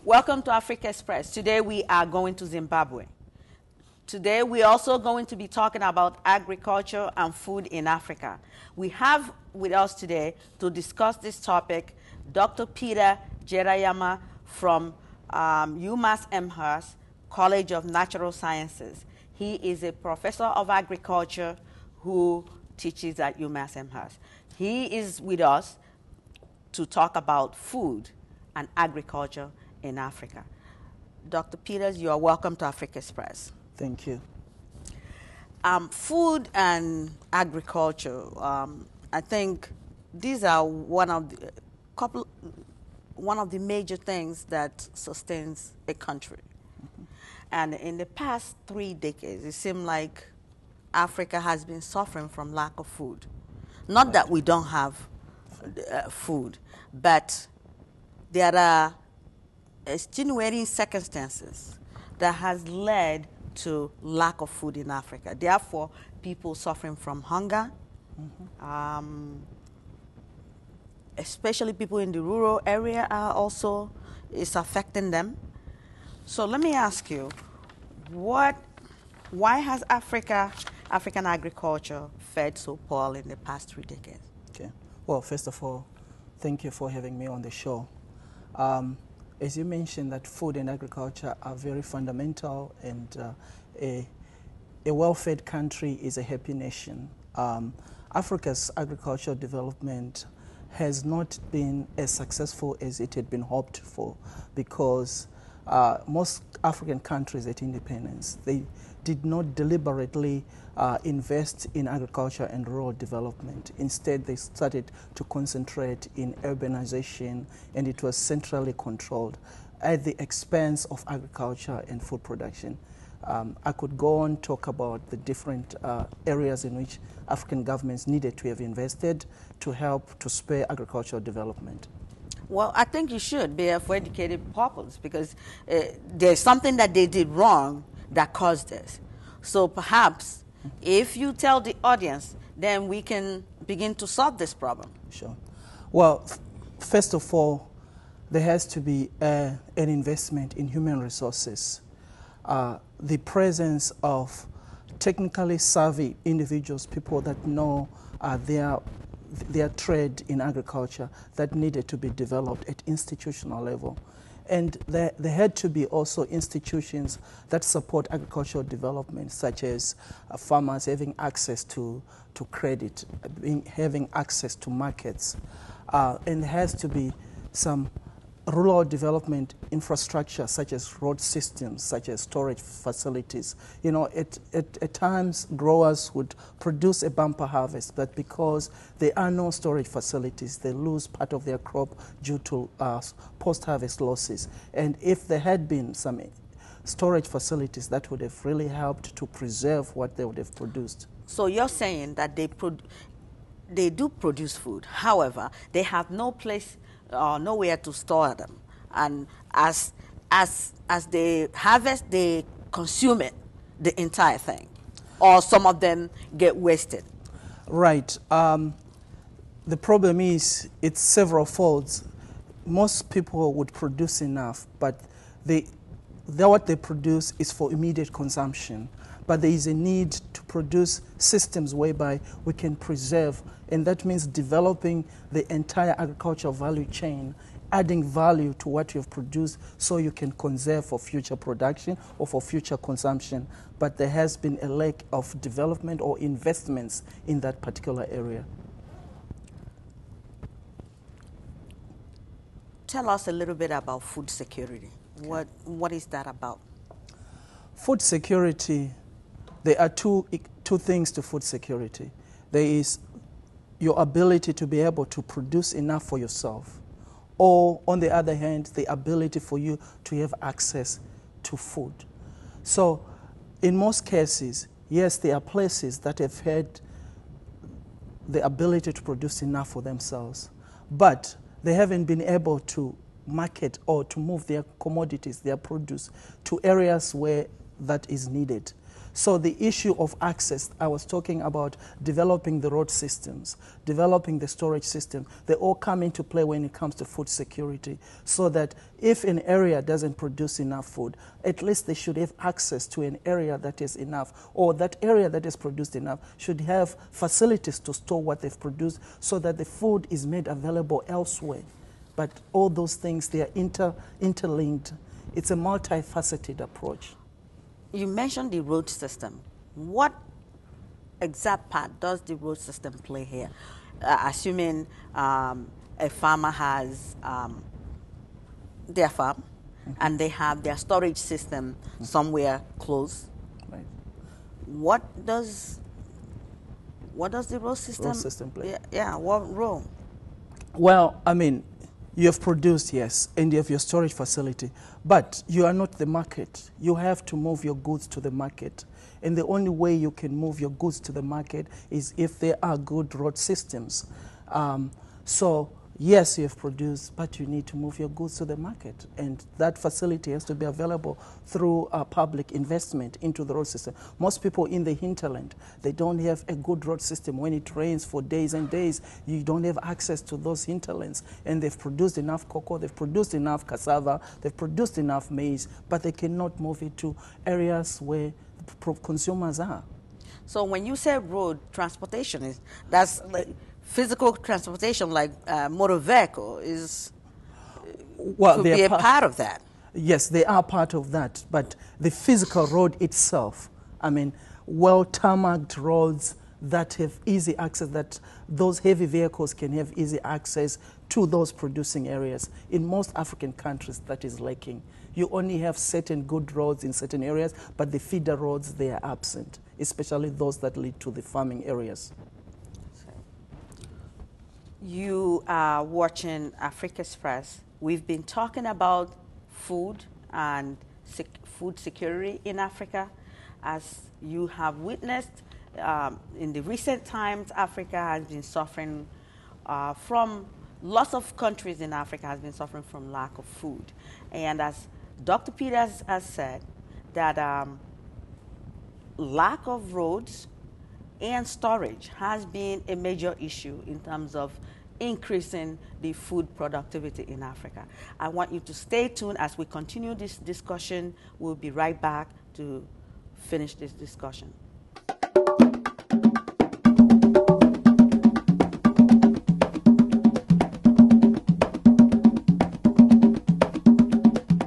Welcome to Africa Express. Today we are going to Zimbabwe. Today we're also going to be talking about agriculture and food in Africa. We have with us today to discuss this topic Dr. Peter Jeranyama from UMass Amherst College of Natural Sciences. He is a professor of agriculture who teaches at UMass Amherst. He is with us to talk about food and agriculture in Africa. Dr. Peters, you are welcome to Africa Express. Thank you. Food and agriculture, I think these are one of the major things that sustains a country. Mm-hmm. And in the past 3 decades, it seemed like Africa has been suffering from lack of food. Not that we don't have food, but there are extenuating circumstances that has led to lack of food in Africa. Therefore, people suffering from hunger, especially people in the rural area are also, it's affecting them. So let me ask you, why has African agriculture fared so poorly in the past 3 decades? Okay. Well, first of all, thank you for having me on the show. As you mentioned, that food and agriculture are very fundamental, and a well-fed country is a happy nation. Africa's agricultural development has not been as successful as it had been hoped for, because most African countries at independence, they did not deliberately invest in agriculture and rural development. Instead, they started to concentrate in urbanization, and it was centrally controlled at the expense of agriculture and food production. I could go on talk about the different areas in which African governments needed to have invested to help to spur agricultural development. Well, I think you should be for educated purpose, because there's something that they did wrong that caused this. So perhaps if you tell the audience, then we can begin to solve this problem. Sure. Well, first of all, there has to be an investment in human resources. The presence of technically savvy individuals, people that know their trade in agriculture, that needed to be developed at institutional level. And there had to be also institutions that support agricultural development, such as farmers having access to credit, having access to markets. And there has to be some rural development infrastructure, such as road systems, such as storage facilities. You know, at times growers would produce a bumper harvest, but because there are no storage facilities, they lose part of their crop due to post-harvest losses. And if there had been some storage facilities, that would have really helped to preserve what they would have produced. So you're saying that they do produce food, however, they have no place nowhere to store them, and as they harvest, they consume it, the entire thing, or some of them get wasted. Right. The problem is it's several folds. Most people would produce enough, but what they produce is for immediate consumption. But there is a need to produce systems whereby we can preserve, and that means developing the entire agricultural value chain, adding value to what you have produced so you can conserve for future production or for future consumption. But there has been a lack of development or investments in that particular area. Tell us a little bit about food security. Okay. What is that about? Food security, there are two things to food security. There is your ability to be able to produce enough for yourself, or on the other hand, the ability for you to have access to food. So in most cases, yes, there are places that have had the ability to produce enough for themselves, but they haven't been able to market or to move their commodities, their produce, to areas where that is needed. So the issue of access, I was talking about developing the road systems, developing the storage system, they all come into play when it comes to food security, so that if an area doesn't produce enough food, at least they should have access to an area that is enough, or that area that is produced enough should have facilities to store what they've produced so that the food is made available elsewhere. But all those things, they are interlinked. It's a multifaceted approach. You mentioned the road system. What exact part does the road system play here? Assuming a farmer has their farm and they have their storage system somewhere close. Right. What does the road system play? Yeah, what role? Well, I mean, you have produced, yes, and you have your storage facility, but you are not the market. You have to move your goods to the market. And the only way you can move your goods to the market is if there are good road systems. So, yes, you have produced, but you need to move your goods to the market. And that facility has to be available through public investment into the road system. Most people in the hinterland, they don't have a good road system. When it rains for days and days, you don't have access to those hinterlands. And they've produced enough cocoa, they've produced enough cassava, they've produced enough maize, but they cannot move it to areas where consumers are. So when you say road transportation, that's like physical transportation, like motor vehicle, is could be a part of that. Yes, they are part of that. But the physical road itself, I mean, well-tarmacked roads that have easy access, that those heavy vehicles can have easy access to those producing areas. In most African countries, that is lacking. You only have certain good roads in certain areas, but the feeder roads, they are absent, especially those that lead to the farming areas. You are watching Afrik Express. We've been talking about food and food security in Africa. As you have witnessed, in the recent times, Africa has been suffering from, lots of countries in Africa has been suffering from lack of food. And as Dr. Peters has said, that lack of roads and storage has been a major issue in terms of increasing the food productivity in Africa. I want you to stay tuned as we continue this discussion. We'll be right back to finish this discussion.